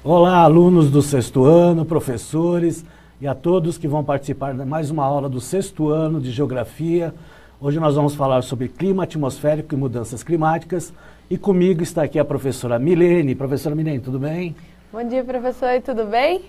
Olá, alunos do sexto ano, professores e a todos que vão participar de mais uma aula do sexto ano de Geografia. Hoje nós vamos falar sobre clima atmosférico e mudanças climáticas. E comigo está aqui a professora Milene. Professora Milene, tudo bem? Bom dia, professor, tudo bem?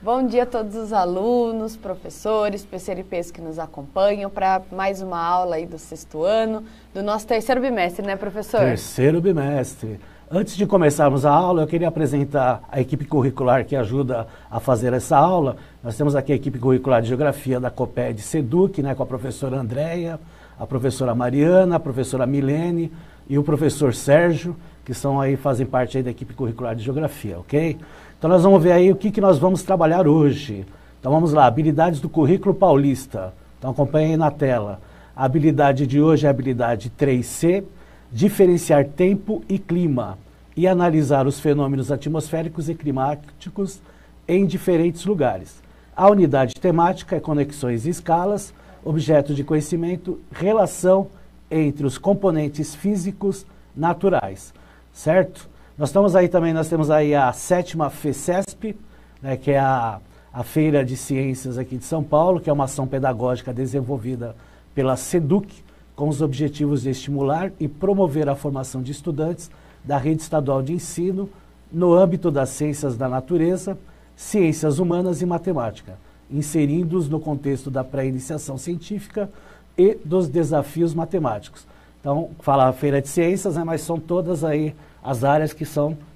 Bom dia a todos os alunos, professores, PCRPs que nos acompanham para mais uma aula aí do sexto ano, do nosso terceiro bimestre, né, professor? Terceiro bimestre. Antes de começarmos a aula, eu queria apresentar a equipe curricular que ajuda a fazer essa aula. Nós temos aqui a equipe curricular de Geografia da COPED SEDUC, né, com a professora Andréia, a professora Mariana, a professora Milene e o professor Sérgio, que fazem parte aí da equipe curricular de Geografia, ok? Então nós vamos ver aí o que nós vamos trabalhar hoje. Então vamos lá, habilidades do currículo paulista. Então acompanhem aí na tela. A habilidade de hoje é a habilidade 3C, diferenciar tempo e clima e analisar os fenômenos atmosféricos e climáticos em diferentes lugares. A unidade temática é conexões e escalas, objeto de conhecimento, relação entre os componentes físicos naturais, certo? Nós temos aí a 7ª FECESP, né, que é a Feira de Ciências aqui de São Paulo, que é uma ação pedagógica desenvolvida pela SEDUC, com os objetivos de estimular e promover a formação de estudantes da rede estadual de ensino no âmbito das ciências da natureza, ciências humanas e matemática, inserindo-os no contexto da pré-iniciação científica e dos desafios matemáticos. Então, fala a Feira de Ciências, né, mas são todas aí as áreas que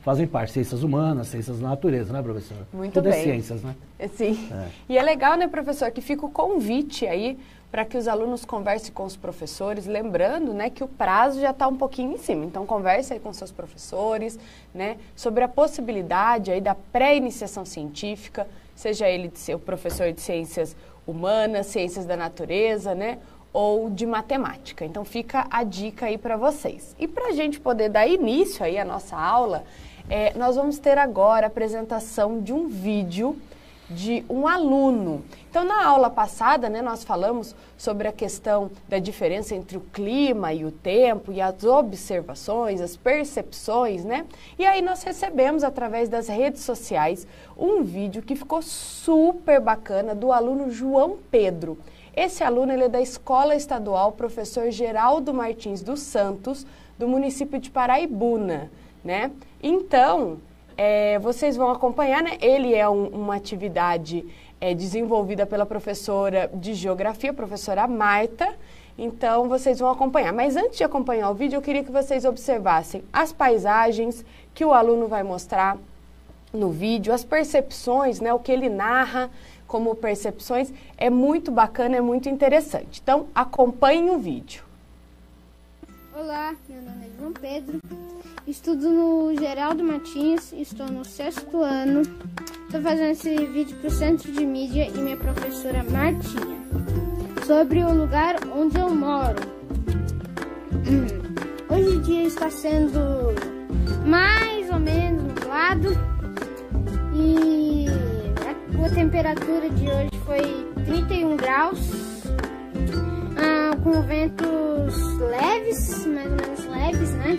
fazem parte, ciências humanas, ciências da natureza, né, professora? Muito Tudo bem. é ciências, né? Sim. E é legal, né, professor, que fica o convite aí para que os alunos conversem com os professores, lembrando, né, que o prazo já está um pouquinho em cima. Então, converse aí com seus professores, né, sobre a possibilidade aí da pré-iniciação científica, seja ele de ser o professor de ciências humanas, ciências da natureza, né, ou de matemática. Então, fica a dica aí para vocês. E para a gente poder dar início aí à nossa aula, nós vamos ter agora a apresentação de um vídeo de um aluno. Então, na aula passada, né, nós falamos sobre a questão da diferença entre o clima e o tempo, e as observações, as percepções, né? E aí nós recebemos, através das redes sociais, um vídeo que ficou super bacana do aluno João Pedro. Esse aluno ele é da Escola Estadual Professor Geraldo Martins dos Santos, do município de Paraibuna, né? Então, vocês vão acompanhar, né? Ele é uma atividade desenvolvida pela professora de Geografia, professora Marta. Então, vocês vão acompanhar. Mas antes de acompanhar o vídeo, eu queria que vocês observassem as paisagens que o aluno vai mostrar no vídeo, as percepções, né? O que ele narra como percepções, é muito bacana, é muito interessante. Então, acompanhem o vídeo. Olá, meu nome é João Pedro, estudo no Geraldo Martins, estou no sexto ano. Estou fazendo esse vídeo para o Centro de Mídia e minha professora Martinha, sobre o lugar onde eu moro. Hoje o dia está sendo mais ou menos nublado e a temperatura de hoje foi 31 graus, com ventos leves, mais ou menos leves, né?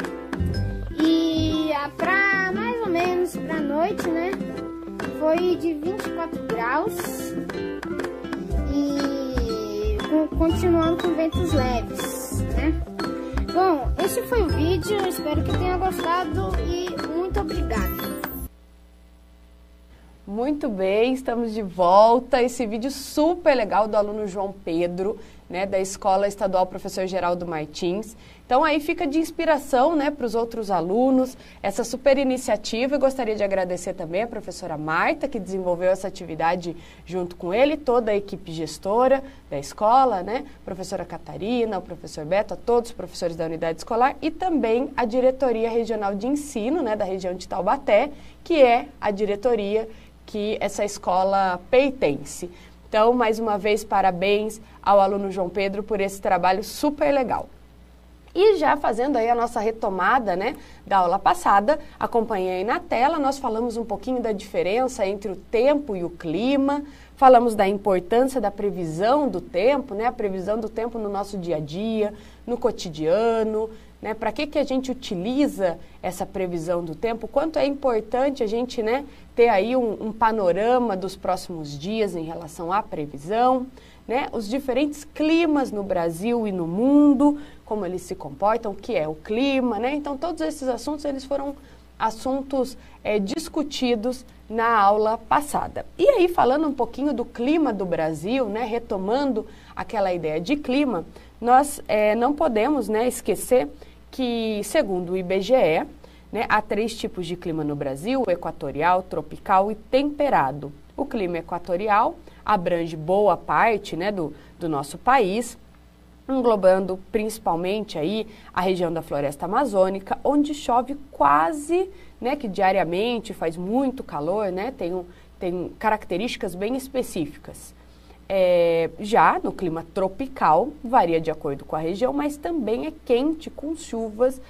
E para mais ou menos para noite, né? Foi de 24 graus e continuando com ventos leves, né? Bom, esse foi o vídeo, espero que tenha gostado e muito obrigada. Muito bem, estamos de volta. Esse vídeo super legal do aluno João Pedro, né, da Escola Estadual Professor Geraldo Martins. Então aí fica de inspiração, né, para os outros alunos, essa super iniciativa. Eu gostaria de agradecer também a professora Marta, que desenvolveu essa atividade junto com ele, toda a equipe gestora da escola, né, professora Catarina, o professor Beto, a todos os professores da unidade escolar e também a diretoria regional de ensino, né, da região de Taubaté, que é a diretoria que essa escola pertence. Então, mais uma vez, parabéns ao aluno João Pedro por esse trabalho super legal. E já fazendo aí a nossa retomada, né, da aula passada, acompanhei aí na tela, nós falamos um pouquinho da diferença entre o tempo e o clima, falamos da importância da previsão do tempo, né, a previsão do tempo no nosso dia a dia, no cotidiano, né? Para que a gente utiliza essa previsão do tempo? Quanto é importante a gente, né, ter aí um panorama dos próximos dias em relação à previsão, né? Os diferentes climas no Brasil e no mundo, como eles se comportam, o que é o clima, né? Então, todos esses assuntos, eles foram assuntos discutidos na aula passada. E aí, falando um pouquinho do clima do Brasil, né, retomando aquela ideia de clima, nós não podemos, né, esquecer que, segundo o IBGE, né, há 3 tipos de clima no Brasil: equatorial, tropical e temperado. O clima equatorial abrange boa parte, né, do nosso país, englobando principalmente aí a região da floresta amazônica, onde chove quase, né, que diariamente, faz muito calor, né, tem características bem específicas. Já no clima tropical, varia de acordo com a região, mas também é quente, com chuvas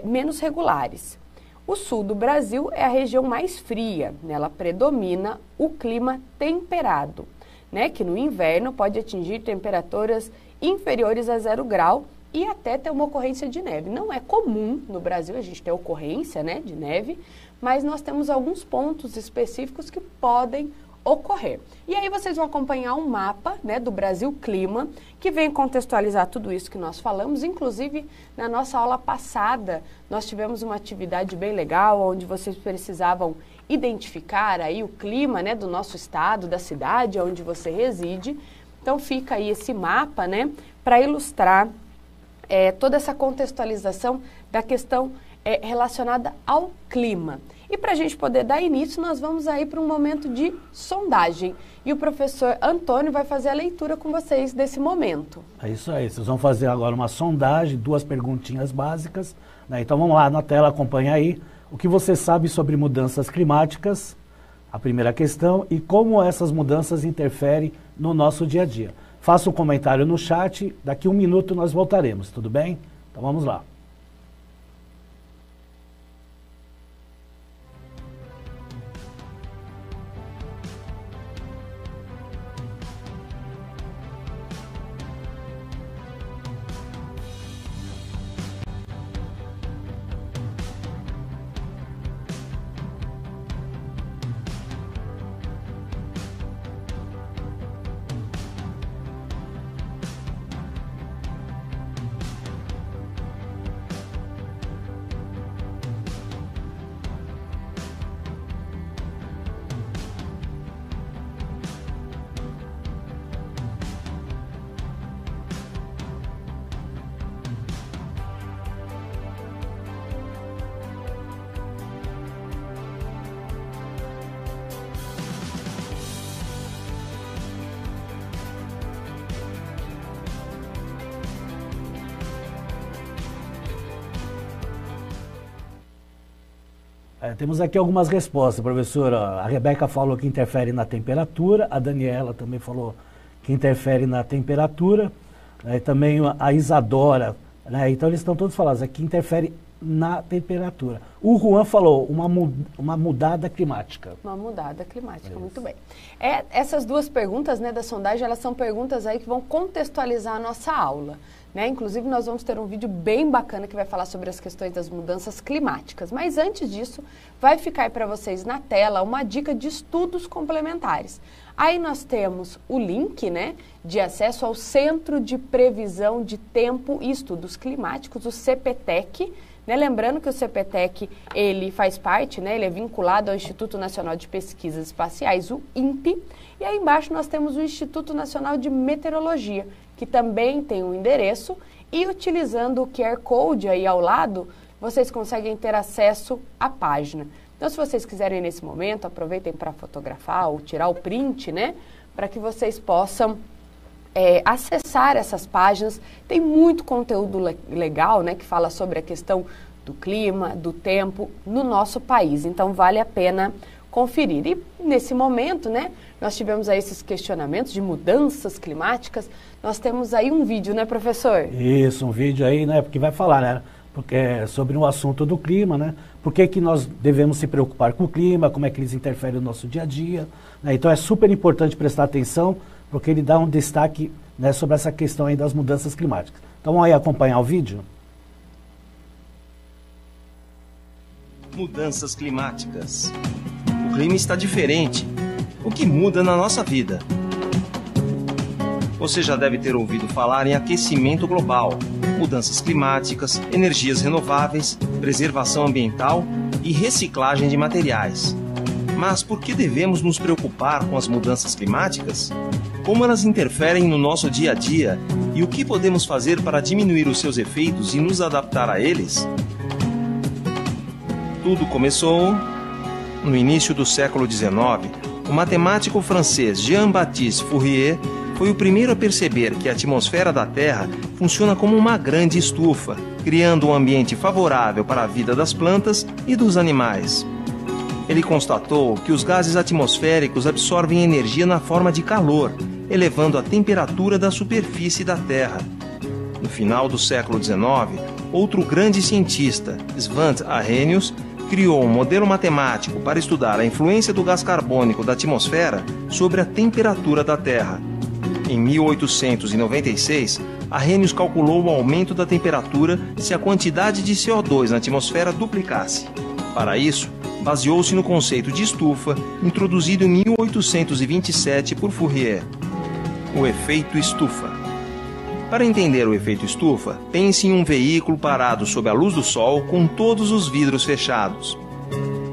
menos regulares. O sul do Brasil é a região mais fria, nela predomina o clima temperado, né, que no inverno pode atingir temperaturas inferiores a 0 grau e até ter uma ocorrência de neve. Não é comum no Brasil a gente ter ocorrência, né, de neve, mas nós temos alguns pontos específicos que podem ocorrer. E aí vocês vão acompanhar um mapa, né, do Brasil Clima, que vem contextualizar tudo isso que nós falamos. Inclusive, na nossa aula passada, nós tivemos uma atividade bem legal, onde vocês precisavam identificar aí o clima, né, do nosso estado, da cidade onde você reside. Então fica aí esse mapa, né, para ilustrar toda essa contextualização da questão relacionada ao clima. E para a gente poder dar início, nós vamos aí para um momento de sondagem. E o professor Antônio vai fazer a leitura com vocês desse momento. É isso aí, vocês vão fazer agora uma sondagem, 2 perguntinhas básicas, né? Então vamos lá na tela, acompanha aí. O que você sabe sobre mudanças climáticas? A primeira questão, e como essas mudanças interferem no nosso dia a dia. Faça um comentário no chat, daqui 1 minuto nós voltaremos, tudo bem? Então vamos lá. Temos aqui algumas respostas, professora. A Rebeca falou que interfere na temperatura, a Daniela também falou que interfere na temperatura, também a Isadora, né? Então eles estão todos falando que interfere na temperatura. O Juan falou uma mudada climática. Uma mudada climática, muito bem. Essas 2 perguntas, né, da sondagem, elas são perguntas aí que vão contextualizar a nossa aula. Né? Inclusive, nós vamos ter um vídeo bem bacana que vai falar sobre as questões das mudanças climáticas. Mas antes disso, vai ficar aí para vocês na tela uma dica de estudos complementares. Aí nós temos o link, né, de acesso ao Centro de Previsão de Tempo e Estudos Climáticos, o CPTEC. Né? Lembrando que o CPTEC, ele faz parte, né, ele é vinculado ao Instituto Nacional de Pesquisas Espaciais, o INPE. E aí embaixo nós temos o Instituto Nacional de Meteorologia, que também tem um endereço, e utilizando o QR Code aí ao lado, vocês conseguem ter acesso à página. Então, se vocês quiserem nesse momento, aproveitem para fotografar ou tirar o print, né, para que vocês possam acessar essas páginas. Tem muito conteúdo legal, né, que fala sobre a questão do clima, do tempo no nosso país. Então, vale a pena conferir. E nesse momento, né, nós tivemos aí esses questionamentos de mudanças climáticas. Nós temos aí um vídeo, né, professor? Isso, um vídeo aí, né, porque vai falar, né, porque é sobre um assunto do clima, né, por que nós devemos se preocupar com o clima, como é que eles interferem no nosso dia a dia, né? Então é super importante prestar atenção, porque ele dá um destaque, né, sobre essa questão aí das mudanças climáticas. Então vamos aí acompanhar o vídeo? Mudanças climáticas. O clima está diferente. O que muda na nossa vida? Você já deve ter ouvido falar em aquecimento global, mudanças climáticas, energias renováveis, preservação ambiental e reciclagem de materiais. Mas por que devemos nos preocupar com as mudanças climáticas? Como elas interferem no nosso dia a dia e o que podemos fazer para diminuir os seus efeitos e nos adaptar a eles? Tudo começou no início do século XIX. O matemático francês Jean-Baptiste Fourier foi o primeiro a perceber que a atmosfera da Terra funciona como uma grande estufa, criando um ambiente favorável para a vida das plantas e dos animais. Ele constatou que os gases atmosféricos absorvem energia na forma de calor, elevando a temperatura da superfície da Terra. No final do século XIX, outro grande cientista, Svante Arrhenius, criou um modelo matemático para estudar a influência do gás carbônico da atmosfera sobre a temperatura da Terra. Em 1896, Arrhenius calculou o aumento da temperatura se a quantidade de CO2 na atmosfera duplicasse. Para isso, baseou-se no conceito de estufa, introduzido em 1827 por Fourier. O efeito estufa. Para entender o efeito estufa, pense em um veículo parado sob a luz do sol com todos os vidros fechados.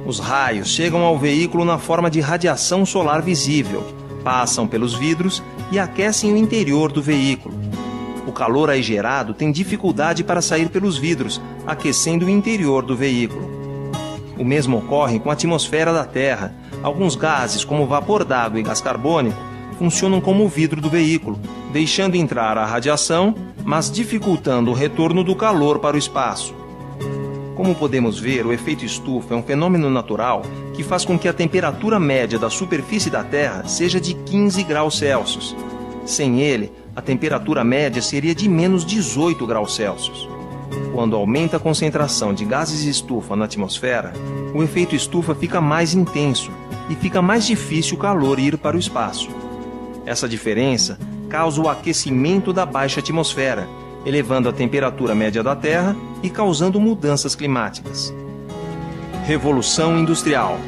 Os raios chegam ao veículo na forma de radiação solar visível, passam pelos vidros e aquecem o interior do veículo. O calor aí gerado tem dificuldade para sair pelos vidros, aquecendo o interior do veículo. O mesmo ocorre com a atmosfera da Terra. Alguns gases, como vapor d'água e gás carbônico, funcionam como o vidro do veículo, deixando entrar a radiação, mas dificultando o retorno do calor para o espaço. Como podemos ver, o efeito estufa é um fenômeno natural que faz com que a temperatura média da superfície da Terra seja de 15 graus Celsius. Sem ele, a temperatura média seria de menos 18 graus Celsius. Quando aumenta a concentração de gases estufa na atmosfera, o efeito estufa fica mais intenso e fica mais difícil o calor ir para o espaço. Essa diferença causa o aquecimento da baixa atmosfera, elevando a temperatura média da Terra e causando mudanças climáticas. Revolução Industrial.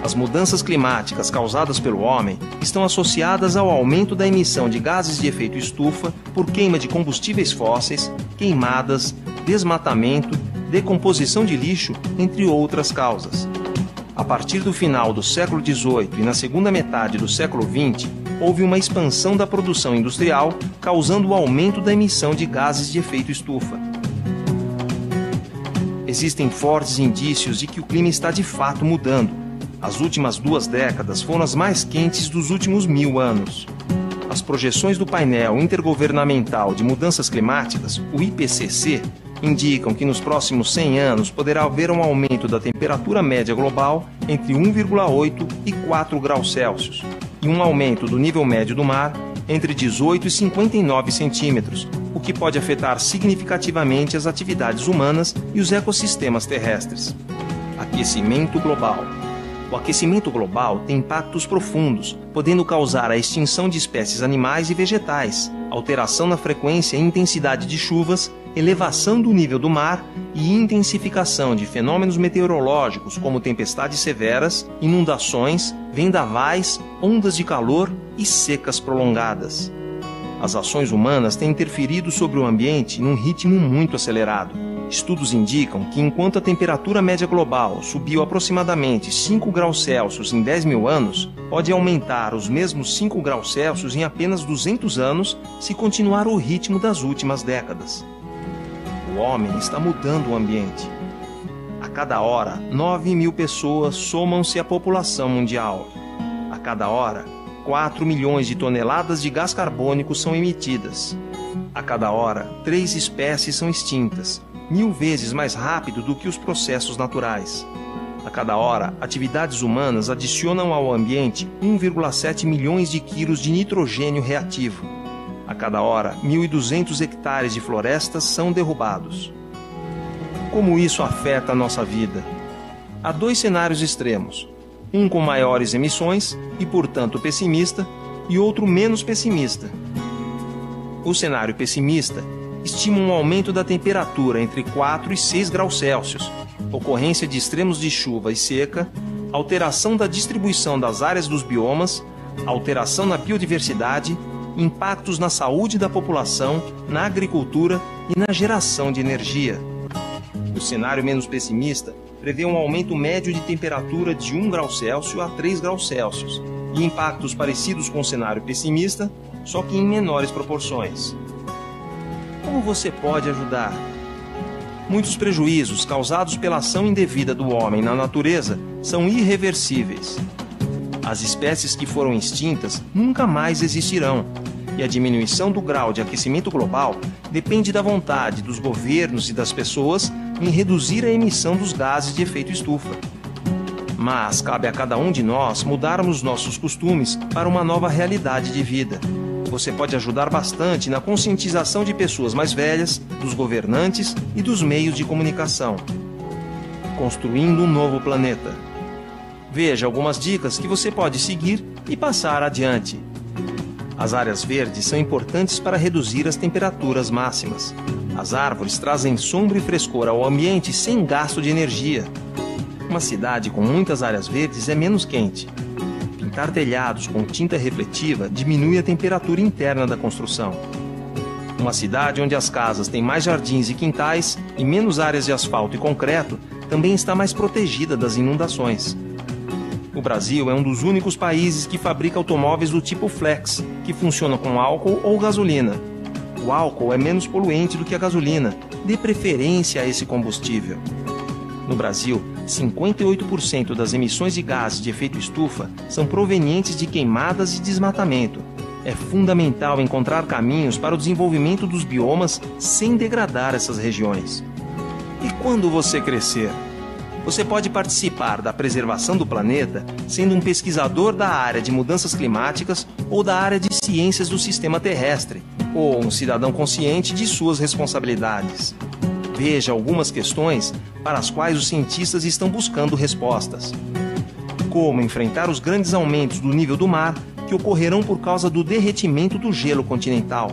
As mudanças climáticas causadas pelo homem estão associadas ao aumento da emissão de gases de efeito estufa por queima de combustíveis fósseis, queimadas, desmatamento, decomposição de lixo, entre outras causas. A partir do final do século XVIII e na segunda metade do século XX, houve uma expansão da produção industrial, causando o aumento da emissão de gases de efeito estufa. Existem fortes indícios de que o clima está de fato mudando. As últimas 2 décadas foram as mais quentes dos últimos 1000 anos. As projeções do painel intergovernamental de mudanças climáticas, o IPCC, indicam que nos próximos 100 anos poderá haver um aumento da temperatura média global entre 1,8 e 4 graus Celsius e um aumento do nível médio do mar entre 18 e 59 centímetros, o que pode afetar significativamente as atividades humanas e os ecossistemas terrestres. Aquecimento global. O aquecimento global tem impactos profundos, podendo causar a extinção de espécies animais e vegetais, alteração na frequência e intensidade de chuvas, elevação do nível do mar e intensificação de fenômenos meteorológicos como tempestades severas, inundações, vendavais, ondas de calor e secas prolongadas. As ações humanas têm interferido sobre o ambiente num ritmo muito acelerado. Estudos indicam que enquanto a temperatura média global subiu aproximadamente 5 graus Celsius em 10.000 anos, pode aumentar os mesmos 5 graus Celsius em apenas 200 anos se continuar o ritmo das últimas décadas. O homem está mudando o ambiente. A cada hora, 9.000 pessoas somam-se à população mundial. A cada hora, 4 milhões de toneladas de gás carbônico são emitidas. A cada hora, 3 espécies são extintas, 1000 vezes mais rápido do que os processos naturais. A cada hora, atividades humanas adicionam ao ambiente 1,7 milhões de quilos de nitrogênio reativo. A cada hora, 1.200 hectares de florestas são derrubados. Como isso afeta a nossa vida? Há 2 cenários extremos. Um com maiores emissões e, portanto, pessimista, e outro menos pessimista. O cenário pessimista estimam um aumento da temperatura entre 4 e 6 graus Celsius, ocorrência de extremos de chuva e seca, alteração da distribuição das áreas dos biomas, alteração na biodiversidade, impactos na saúde da população, na agricultura e na geração de energia. O cenário menos pessimista prevê um aumento médio de temperatura de 1 grau Celsius a 3 graus Celsius e impactos parecidos com o cenário pessimista, só que em menores proporções. Como você pode ajudar? Muitos prejuízos causados pela ação indevida do homem na natureza são irreversíveis. As espécies que foram extintas nunca mais existirão, e a diminuição do grau de aquecimento global depende da vontade dos governos e das pessoas em reduzir a emissão dos gases de efeito estufa. Mas cabe a cada um de nós mudarmos nossos costumes para uma nova realidade de vida. Você pode ajudar bastante na conscientização de pessoas mais velhas, dos governantes e dos meios de comunicação. Construindo um novo planeta. Veja algumas dicas que você pode seguir e passar adiante. As áreas verdes são importantes para reduzir as temperaturas máximas. As árvores trazem sombra e frescor ao ambiente sem gasto de energia. Uma cidade com muitas áreas verdes é menos quente. Pintar telhados com tinta refletiva diminui a temperatura interna da construção. Uma cidade onde as casas têm mais jardins e quintais e menos áreas de asfalto e concreto também está mais protegida das inundações. O Brasil é um dos únicos países que fabrica automóveis do tipo flex, que funcionam com álcool ou gasolina. O álcool é menos poluente do que a gasolina, dê preferência a esse combustível. No Brasil, 58% das emissões de gases de efeito estufa são provenientes de queimadas e desmatamento. É fundamental encontrar caminhos para o desenvolvimento dos biomas sem degradar essas regiões. E quando você crescer? Você pode participar da preservação do planeta sendo um pesquisador da área de mudanças climáticas ou da área de ciências do sistema terrestre, ou um cidadão consciente de suas responsabilidades. Veja algumas questões para as quais os cientistas estão buscando respostas. Como enfrentar os grandes aumentos do nível do mar que ocorrerão por causa do derretimento do gelo continental?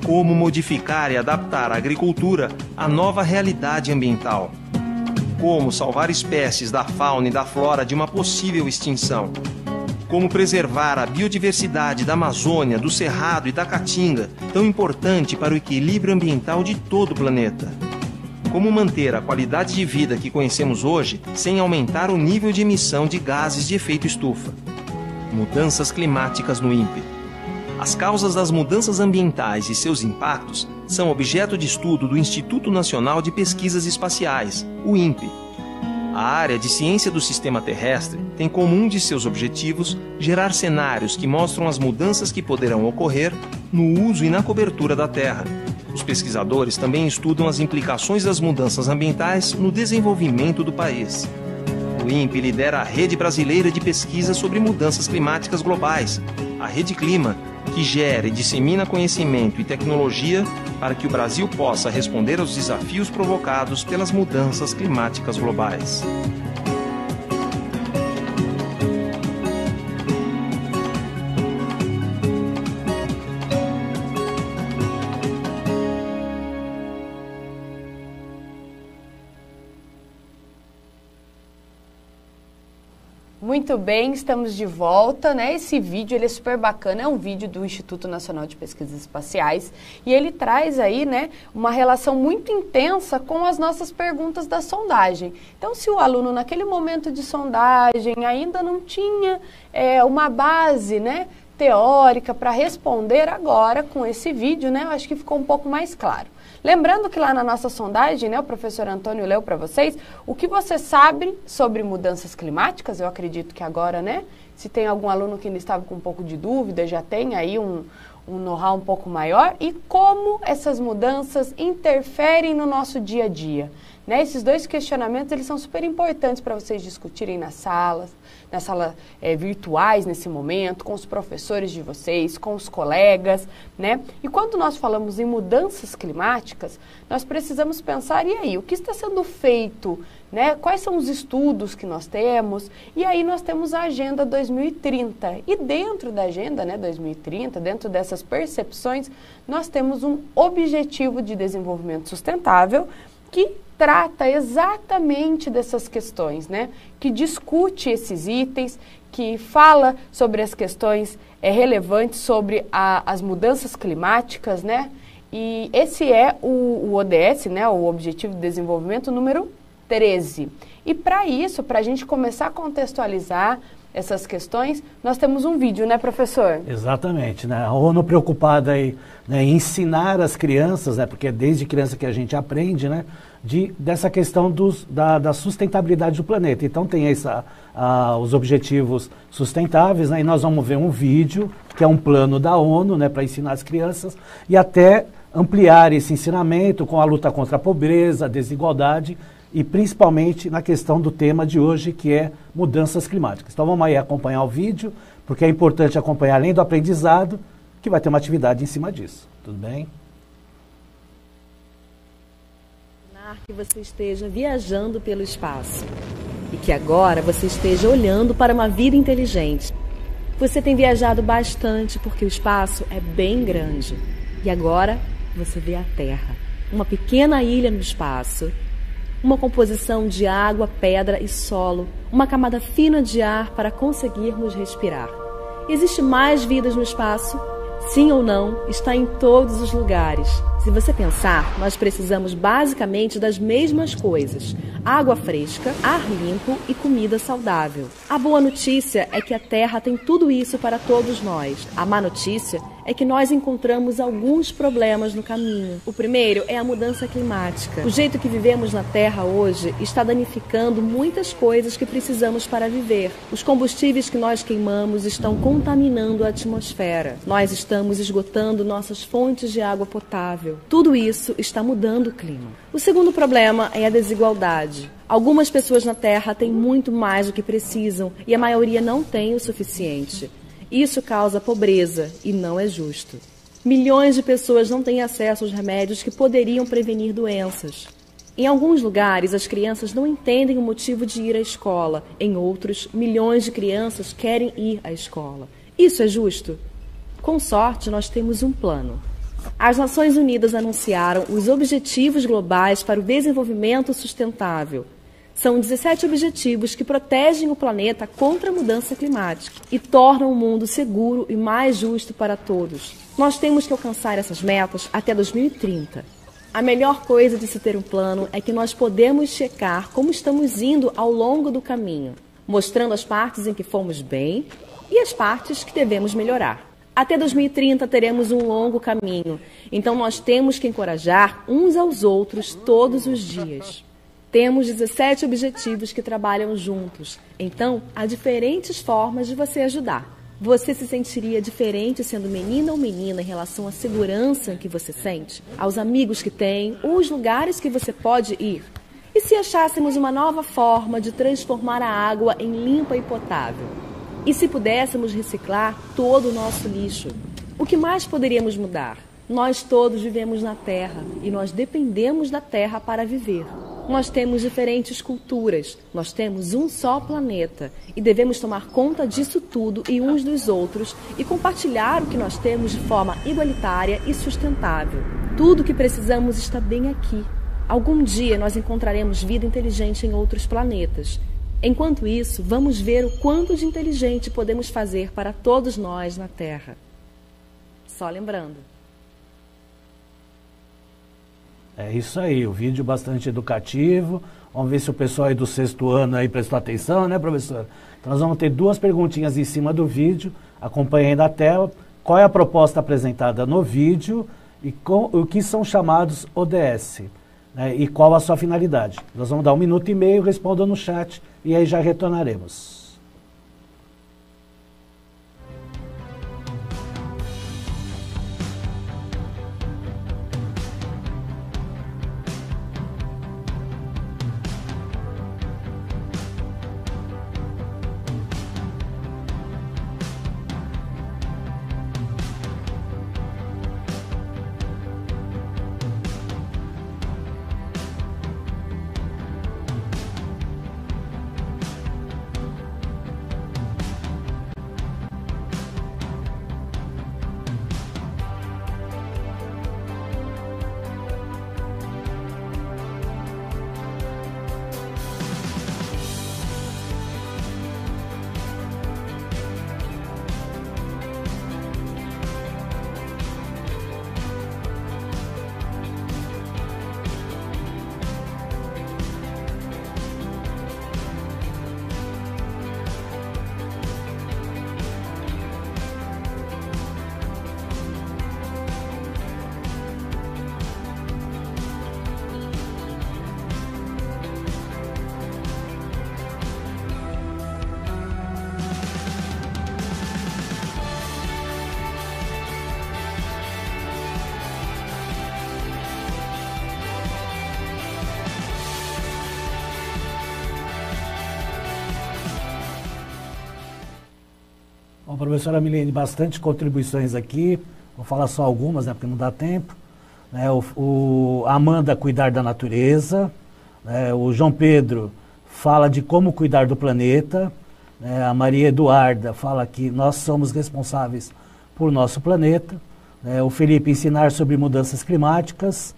Como modificar e adaptar a agricultura à nova realidade ambiental? Como salvar espécies da fauna e da flora de uma possível extinção? Como preservar a biodiversidade da Amazônia, do Cerrado e da Caatinga, tão importante para o equilíbrio ambiental de todo o planeta? Como manter a qualidade de vida que conhecemos hoje sem aumentar o nível de emissão de gases de efeito estufa? Mudanças climáticas no INPE. As causas das mudanças ambientais e seus impactos são objeto de estudo do Instituto Nacional de Pesquisas Espaciais, o INPE. A área de ciência do sistema terrestre tem como um de seus objetivos gerar cenários que mostram as mudanças que poderão ocorrer no uso e na cobertura da Terra. Os pesquisadores também estudam as implicações das mudanças ambientais no desenvolvimento do país. O INPE lidera a Rede Brasileira de Pesquisa sobre Mudanças Climáticas Globais, a Rede Clima, que gera e dissemina conhecimento e tecnologia para que o Brasil possa responder aos desafios provocados pelas mudanças climáticas globais. Muito bem, estamos de volta, né? Esse vídeo ele é super bacana, é um vídeo do Instituto Nacional de Pesquisas Espaciais e ele traz aí, né, uma relação muito intensa com as nossas perguntas da sondagem. Então, se o aluno naquele momento de sondagem ainda não tinha uma base, né, teórica para responder, agora com esse vídeo, né, eu acho que ficou um pouco mais claro. Lembrando que lá na nossa sondagem, né, o professor Antônio leu para vocês o que você sabe sobre mudanças climáticas. Eu acredito que agora, né, se tem algum aluno que ainda estava com um pouco de dúvida, já tem aí um know-how um pouco maior. E como essas mudanças interferem no nosso dia a dia, né? Esses dois questionamentos, eles são super importantes para vocês discutirem nas salas virtuais nesse momento, com os professores de vocês, com os colegas, né? E quando nós falamos em mudanças climáticas, nós precisamos pensar, e aí, o que está sendo feito, né? Quais são os estudos que nós temos? E aí nós temos a Agenda 2030. E dentro da Agenda, né, 2030, dentro dessas percepções, nós temos um Objetivo de Desenvolvimento Sustentável que trata exatamente dessas questões, né? Que discute esses itens, que fala sobre as questões relevantes sobre as mudanças climáticas, né? E esse é o ODS, né? O Objetivo de Desenvolvimento número 13. E para isso, para a gente começar a contextualizar essas questões, nós temos um vídeo, né, professor? Exatamente, né? A ONU preocupada em ensinar as crianças, né, porque é desde criança que a gente aprende, né, dessa questão da sustentabilidade do planeta. Então tem os objetivos sustentáveis, né, e nós vamos ver um vídeo, que é um plano da ONU, né, para ensinar as crianças, e até ampliar esse ensinamento com a luta contra a pobreza, a desigualdade, e principalmente na questão do tema de hoje, que é mudanças climáticas. Então vamos aí acompanhar o vídeo, porque é importante acompanhar além do aprendizado, que vai ter uma atividade em cima disso. Tudo bem? Que você esteja viajando pelo espaço e que agora você esteja olhando para uma vida inteligente. Você tem viajado bastante porque o espaço é bem grande e agora você vê a Terra, uma pequena ilha no espaço, uma composição de água, pedra e solo, uma camada fina de ar para conseguirmos respirar. Existe mais vidas no espaço? Sim ou não, está em todos os lugares. Se você pensar, nós precisamos basicamente das mesmas coisas: água fresca, ar limpo e comida saudável. A boa notícia é que a Terra tem tudo isso para todos nós. A má notícia é que nós encontramos alguns problemas no caminho. O primeiro é a mudança climática. O jeito que vivemos na Terra hoje está danificando muitas coisas que precisamos para viver. Os combustíveis que nós queimamos estão contaminando a atmosfera. Nós estamos esgotando nossas fontes de água potável. Tudo isso está mudando o clima. O segundo problema é a desigualdade. Algumas pessoas na Terra têm muito mais do que precisam e a maioria não tem o suficiente. Isso causa pobreza e não é justo. Milhões de pessoas não têm acesso aos remédios que poderiam prevenir doenças. Em alguns lugares, as crianças não entendem o motivo de ir à escola. Em outros, milhões de crianças querem ir à escola. Isso é justo? Com sorte, nós temos um plano. As Nações Unidas anunciaram os Objetivos Globais para o Desenvolvimento Sustentável. São 17 objetivos que protegem o planeta contra a mudança climática e tornam o mundo seguro e mais justo para todos. Nós temos que alcançar essas metas até 2030. A melhor coisa de se ter um plano é que nós podemos checar como estamos indo ao longo do caminho, mostrando as partes em que fomos bem e as partes que devemos melhorar. Até 2030 teremos um longo caminho, então nós temos que encorajar uns aos outros todos os dias. Temos 17 objetivos que trabalham juntos, então há diferentes formas de você ajudar. Você se sentiria diferente sendo menina ou menina em relação à segurança que você sente, aos amigos que tem, ou os lugares que você pode ir? E se achássemos uma nova forma de transformar a água em limpa e potável? E se pudéssemos reciclar todo o nosso lixo? O que mais poderíamos mudar? Nós todos vivemos na Terra e nós dependemos da Terra para viver. Nós temos diferentes culturas, nós temos um só planeta e devemos tomar conta disso tudo e uns dos outros e compartilhar o que nós temos de forma igualitária e sustentável. Tudo o que precisamos está bem aqui. Algum dia nós encontraremos vida inteligente em outros planetas. Enquanto isso, vamos ver o quanto de inteligente podemos fazer para todos nós na Terra. Só lembrando. É isso aí, o vídeo bastante educativo. Vamos ver se o pessoal aí do 6º ano aí prestou atenção, né, professor? Então nós vamos ter 2 perguntinhas em cima do vídeo, acompanhem na tela. Qual é a proposta apresentada no vídeo e o que são chamados ODS, né, e qual a sua finalidade? Nós vamos dar 1 minuto e meio, respondam no chat e aí já retornaremos. Bom, professora Milene, bastante contribuições aqui, vou falar só algumas, né, porque não dá tempo. A Amanda, cuidar da natureza, o João Pedro fala de como cuidar do planeta, a Maria Eduarda fala que nós somos responsáveis por nosso planeta, o Felipe ensinar sobre mudanças climáticas,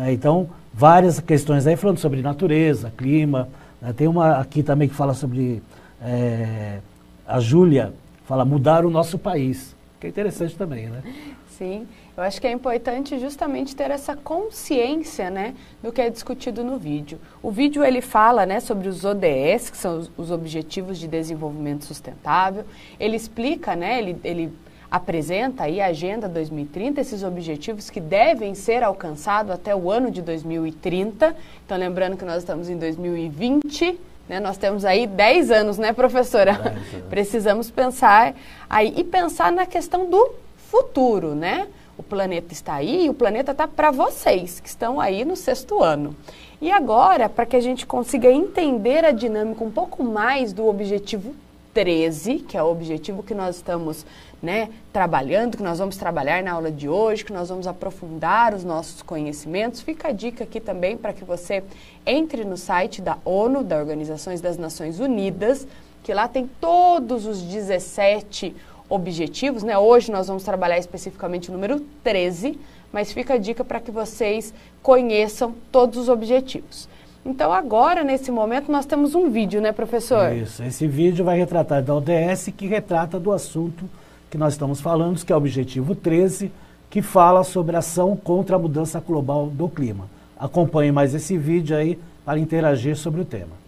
então várias questões aí falando sobre natureza, clima, tem uma aqui também que fala sobre, a Júlia fala mudar o nosso país, que é interessante também, né? Sim, eu acho que é importante justamente ter essa consciência, né, do que é discutido no vídeo. O vídeo ele fala, né, sobre os ODS, que são os Objetivos de Desenvolvimento Sustentável. Ele explica, né, ele apresenta aí a Agenda 2030, esses objetivos que devem ser alcançados até o ano de 2030. Então, lembrando que nós estamos em 2020, né, nós temos aí 10 anos, né, professora? Precisamos pensar aí e pensar na questão do futuro, né? O planeta está aí e o planeta está para vocês, que estão aí no 6º ano. E agora, para que a gente consiga entender a dinâmica um pouco mais do objetivo 13, que é o objetivo que nós estamos, né, trabalhando, que nós vamos trabalhar na aula de hoje, que nós vamos aprofundar os nossos conhecimentos, fica a dica aqui também para que você entre no site da ONU, da Organização das Nações Unidas, que lá tem todos os 17 objetivos, né? Hoje nós vamos trabalhar especificamente o número 13, mas fica a dica para que vocês conheçam todos os objetivos. Então agora, nesse momento, nós temos um vídeo, né, professor? Isso, esse vídeo vai retratar da ODS, que retrata do assunto que nós estamos falando, que é o objetivo 13, que fala sobre a ação contra a mudança global do clima. Acompanhe mais esse vídeo aí para interagir sobre o tema.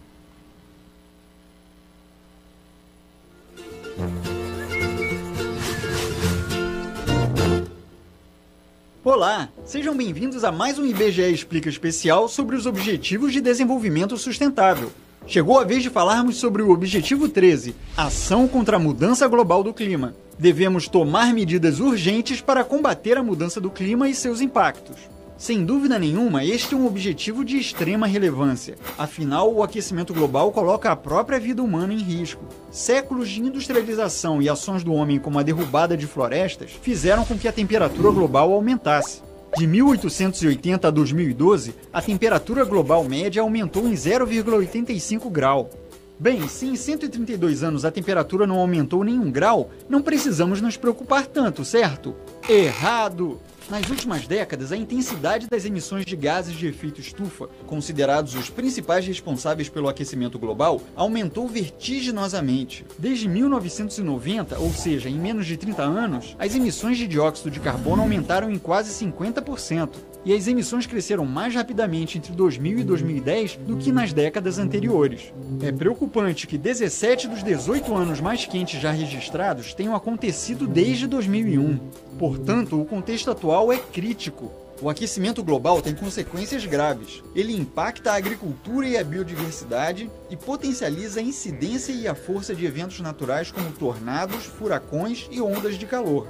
Olá, sejam bem-vindos a mais um IBGE Explica especial sobre os Objetivos de Desenvolvimento Sustentável. Chegou a vez de falarmos sobre o Objetivo 13, Ação contra a Mudança Global do Clima. Devemos tomar medidas urgentes para combater a mudança do clima e seus impactos. Sem dúvida nenhuma, este é um objetivo de extrema relevância. Afinal, o aquecimento global coloca a própria vida humana em risco. Séculos de industrialização e ações do homem como a derrubada de florestas fizeram com que a temperatura global aumentasse. De 1880 a 2012, a temperatura global média aumentou em 0,85 grau. Bem, se em 132 anos a temperatura não aumentou nem 1 grau, não precisamos nos preocupar tanto, certo? Errado! Nas últimas décadas, a intensidade das emissões de gases de efeito estufa, considerados os principais responsáveis pelo aquecimento global, aumentou vertiginosamente. Desde 1990, ou seja, em menos de 30 anos, as emissões de dióxido de carbono aumentaram em quase 50%. E as emissões cresceram mais rapidamente entre 2000 e 2010 do que nas décadas anteriores. É preocupante que 17 dos 18 anos mais quentes já registrados tenham acontecido desde 2001. Portanto, o contexto atual é crítico. O aquecimento global tem consequências graves. Ele impacta a agricultura e a biodiversidade e potencializa a incidência e a força de eventos naturais como tornados, furacões e ondas de calor.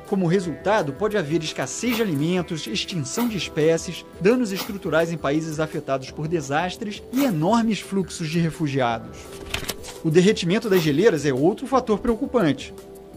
Como resultado, pode haver escassez de alimentos, extinção de espécies, danos estruturais em países afetados por desastres e enormes fluxos de refugiados. O derretimento das geleiras é outro fator preocupante.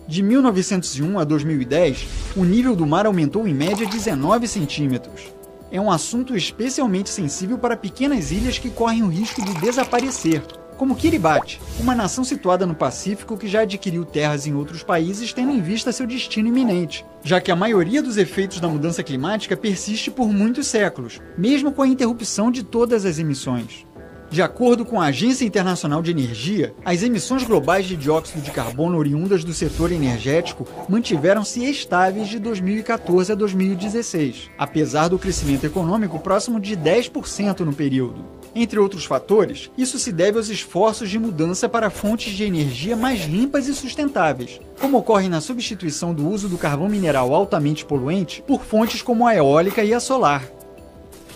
De 1901 a 2010, o nível do mar aumentou em média 19 centímetros. É um assunto especialmente sensível para pequenas ilhas que correm o risco de desaparecer, como Kiribati, uma nação situada no Pacífico que já adquiriu terras em outros países tendo em vista seu destino iminente, já que a maioria dos efeitos da mudança climática persiste por muitos séculos, mesmo com a interrupção de todas as emissões. De acordo com a Agência Internacional de Energia, as emissões globais de dióxido de carbono oriundas do setor energético mantiveram-se estáveis de 2014 a 2016, apesar do crescimento econômico próximo de 10% no período. Entre outros fatores, isso se deve aos esforços de mudança para fontes de energia mais limpas e sustentáveis, como ocorre na substituição do uso do carvão mineral altamente poluente por fontes como a eólica e a solar.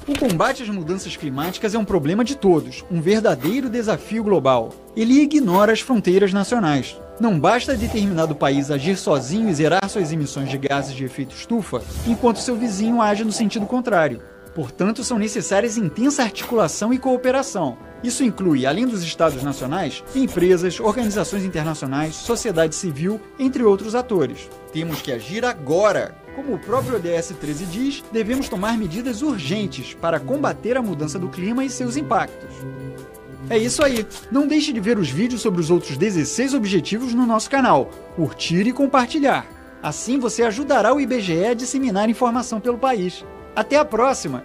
O combate às mudanças climáticas é um problema de todos, um verdadeiro desafio global. Ele ignora as fronteiras nacionais. Não basta determinado país agir sozinho e zerar suas emissões de gases de efeito estufa, enquanto seu vizinho age no sentido contrário. Portanto, são necessárias intensa articulação e cooperação. Isso inclui, além dos Estados nacionais, empresas, organizações internacionais, sociedade civil, entre outros atores. Temos que agir agora. Como o próprio ODS 13 diz, devemos tomar medidas urgentes para combater a mudança do clima e seus impactos. É isso aí. Não deixe de ver os vídeos sobre os outros 16 objetivos no nosso canal, curtir e compartilhar. Assim você ajudará o IBGE a disseminar informação pelo país. Até a próxima!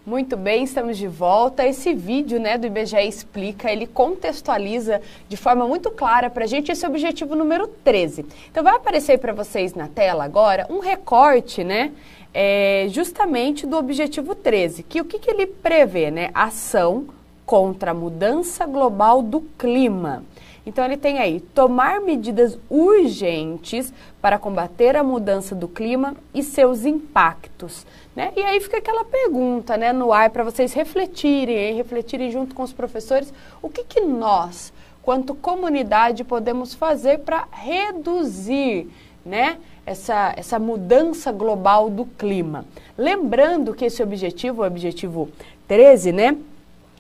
Muito bem, estamos de volta. Esse vídeo, né, do IBGE Explica, ele contextualiza de forma muito clara para a gente esse objetivo número 13. Então vai aparecer para vocês na tela agora um recorte, né, justamente do objetivo 13, que o que ele prevê, né? Ação contra a mudança global do clima. Então ele tem aí, tomar medidas urgentes para combater a mudança do clima e seus impactos, né? E aí fica aquela pergunta, né, no ar para vocês refletirem junto com os professores, o que nós, quanto comunidade, podemos fazer para reduzir, né, essa mudança global do clima. Lembrando que esse objetivo, o objetivo 13, né,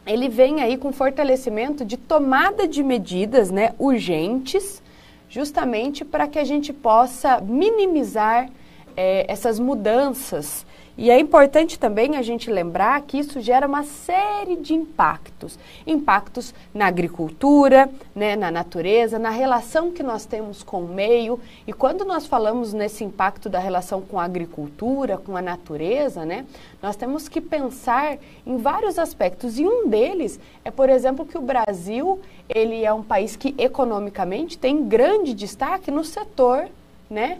ele vem aí com fortalecimento de tomada de medidas, né, urgentes, justamente para que a gente possa minimizar essas mudanças. E é importante também a gente lembrar que isso gera uma série de impactos. Impactos na agricultura, né, na natureza, na relação que nós temos com o meio. E quando nós falamos nesse impacto da relação com a agricultura, com a natureza, né, nós temos que pensar em vários aspectos. E um deles é, por exemplo, que o Brasil ele é um país que economicamente tem grande destaque no setor, né,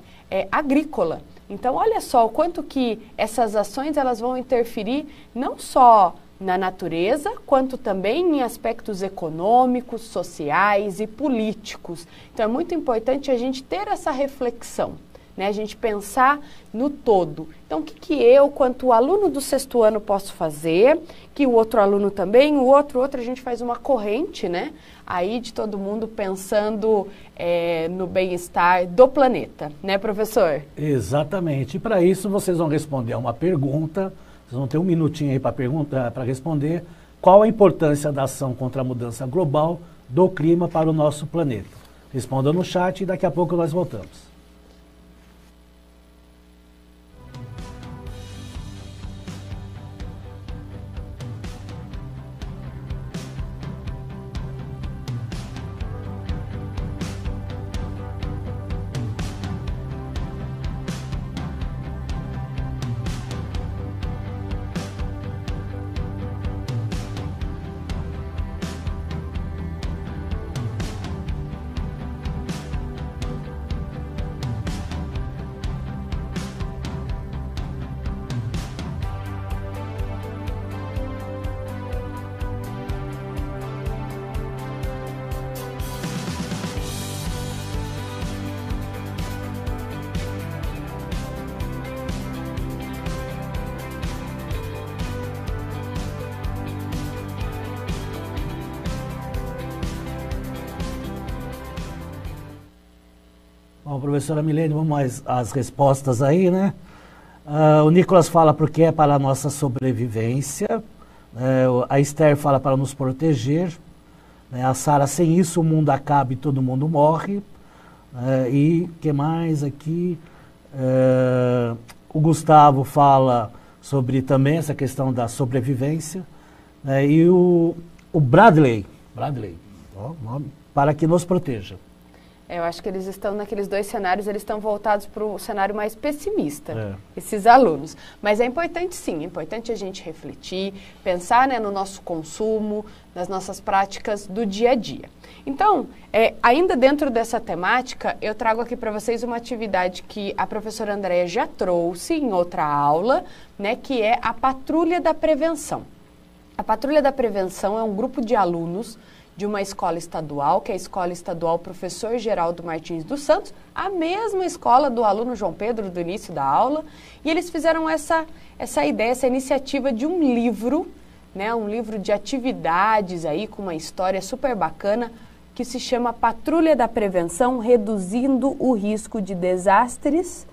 agrícola. Então, olha só o quanto que essas ações elas vão interferir não só na natureza, quanto também em aspectos econômicos, sociais e políticos. Então, é muito importante a gente ter essa reflexão, né? A gente pensar no todo. Então, o que eu, quanto aluno do 6º ano, posso fazer, que o outro aluno também, o outro, a gente faz uma corrente, né? Aí de todo mundo pensando no bem-estar do planeta, né, professor? Exatamente. E para isso vocês vão responder a uma pergunta, vocês vão ter um minutinho aí para responder qual a importância da ação contra a mudança global do clima para o nosso planeta. Respondam no chat e daqui a pouco nós voltamos. Bom, professora Milene, vamos às respostas aí, né? O Nicolas fala porque é para a nossa sobrevivência. A Esther fala para nos proteger. A Sara, sem isso o mundo acaba e todo mundo morre. E que mais aqui? O Gustavo fala sobre também essa questão da sobrevivência. E o Bradley, para que nos proteja. Eu acho que eles estão naqueles dois cenários, eles estão voltados para o cenário mais pessimista, esses alunos. Mas é importante sim, é importante a gente refletir, pensar, né, no nosso consumo, nas nossas práticas do dia a dia. Então, ainda dentro dessa temática, eu trago aqui para vocês uma atividade que a professora Andréia já trouxe em outra aula, né, que é a Patrulha da Prevenção. A Patrulha da Prevenção é um grupo de alunos de uma escola estadual, que é a Escola Estadual Professor Geraldo Martins dos Santos, a mesma escola do aluno João Pedro, do início da aula, e eles fizeram essa ideia, essa iniciativa de um livro, né, um livro de atividades aí, com uma história super bacana, que se chama Patrulha da Prevenção, reduzindo o risco de desastres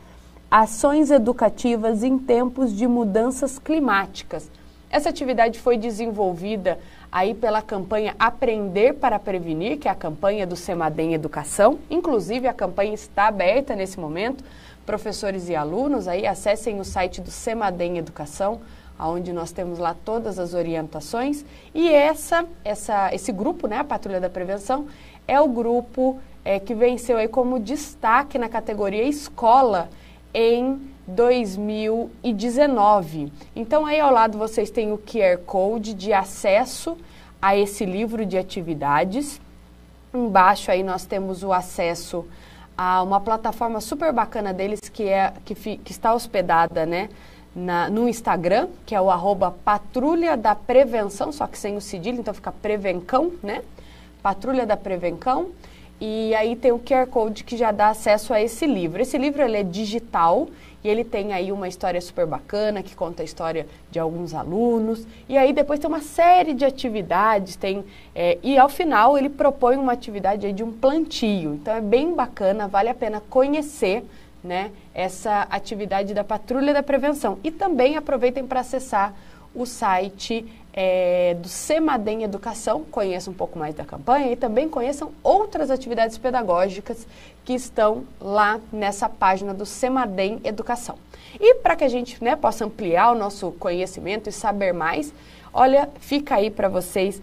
ações educativas em tempos de mudanças climáticas. Essa atividade foi desenvolvida aí pela campanha Aprender para Prevenir, que é a campanha do Semadem Educação. Inclusive, a campanha está aberta nesse momento. Professores e alunos, aí acessem o site do Semadem Educação, onde nós temos lá todas as orientações. E esse grupo, né, a Patrulha da Prevenção, é o grupo que venceu aí como destaque na categoria Escola em 2019. Então, aí ao lado vocês têm o QR Code de acesso a esse livro de atividades. Embaixo aí nós temos o acesso a uma plataforma super bacana deles que está hospedada, né, no Instagram, que é o @Patrulha da Prevenção, só que sem o cedilho, então fica Prevencão, né? Patrulha da Prevencão. E aí tem o QR Code que já dá acesso a esse livro. Esse livro ele é digital e ele tem aí uma história super bacana que conta a história de alguns alunos. E aí depois tem uma série de atividades, e ao final ele propõe uma atividade aí de um plantio. Então é bem bacana, vale a pena conhecer, né, essa atividade da Patrulha da Prevenção. E também aproveitem para acessar o site do Semadem Educação, conheçam um pouco mais da campanha e também conheçam outras atividades pedagógicas que estão lá nessa página do Semadem Educação. E para que a gente, né, possa ampliar o nosso conhecimento e saber mais, olha, fica aí para vocês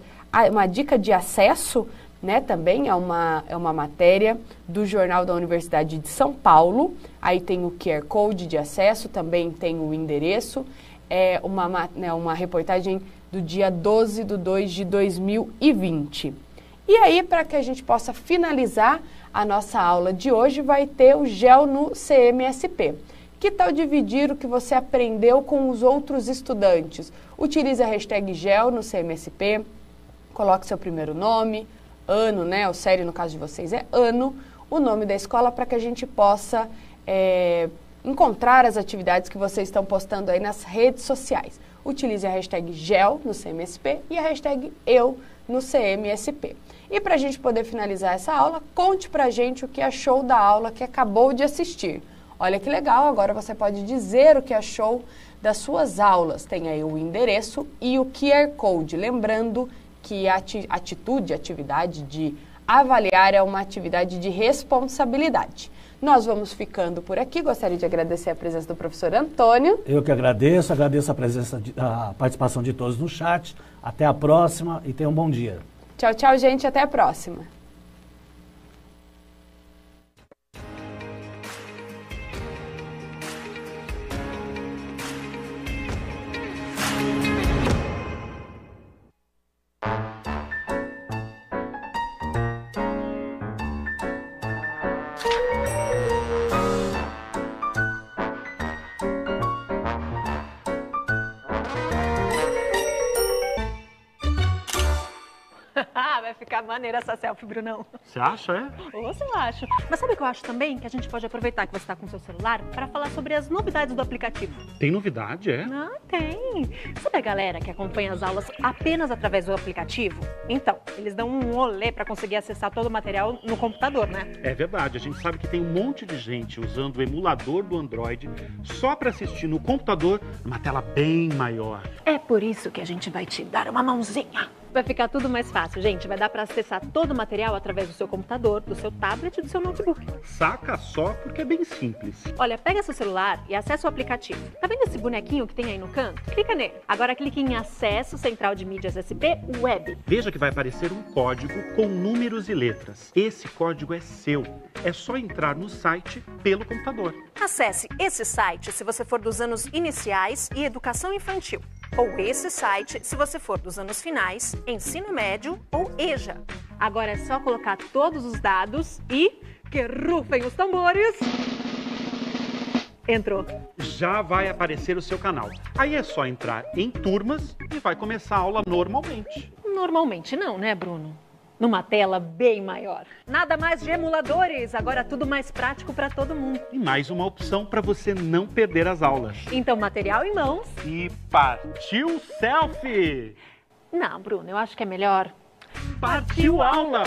uma dica de acesso, né, também é uma matéria do Jornal da Universidade de São Paulo. Aí tem o QR Code de acesso, também tem o endereço. É uma reportagem do dia 12/2/2020. E aí, para que a gente possa finalizar a nossa aula de hoje, vai ter o GEL no CMSP. Que tal dividir o que você aprendeu com os outros estudantes? Utilize a hashtag GEL no CMSP, coloque seu primeiro nome, ano, né? O sério no caso de vocês é ano, o nome da escola, para que a gente possa encontrar as atividades que vocês estão postando aí nas redes sociais. Utilize a hashtag GEL no CMSP e a hashtag eu no CMSP. E para a gente poder finalizar essa aula, conte para a gente o que achou da aula que acabou de assistir. Olha que legal, agora você pode dizer o que achou das suas aulas. Tem aí o endereço e o QR Code. Lembrando que a atividade de avaliar é uma atividade de responsabilidade. Nós vamos ficando por aqui. Gostaria de agradecer a presença do professor Antônio. Eu que agradeço a participação de todos no chat. Até a próxima e tenham um bom dia. Tchau, tchau, gente. Até a próxima. Vai ficar maneira essa selfie, Brunão. Você acha, é? Ou se eu acho. Mas sabe o que eu acho também? Que a gente pode aproveitar que você está com o seu celular para falar sobre as novidades do aplicativo. Tem novidade, é? Ah, tem. Sabe a galera que acompanha as aulas apenas através do aplicativo? Então, eles dão um olé para conseguir acessar todo o material no computador, né? É verdade. A gente sabe que tem um monte de gente usando o emulador do Android só para assistir no computador numa tela bem maior. É por isso que a gente vai te dar uma mãozinha. Vai ficar tudo mais fácil, gente. Vai dar para acessar todo o material através do seu computador, do seu tablet e do seu notebook. Saca só, porque é bem simples. Olha, pega seu celular e acessa o aplicativo. Tá vendo esse bonequinho que tem aí no canto? Clica nele. Agora clique em Acesso Central de Mídias SP Web. Veja que vai aparecer um código com números e letras. Esse código é seu. É só entrar no site pelo computador. Acesse esse site se você for dos anos iniciais e educação infantil. Ou esse site se você for dos anos finais, ensino médio ou EJA. Agora é só colocar todos os dados e que rufem os tambores. Entrou. Já vai aparecer o seu canal. Aí é só entrar em turmas e vai começar a aula normalmente. Normalmente não, né, Bruno? Numa tela bem maior. Nada mais de emuladores, agora tudo mais prático para todo mundo. E mais uma opção para você não perder as aulas. Então, material em mãos. E partiu selfie! Não, Bruno, eu acho que é melhor. Partiu aula!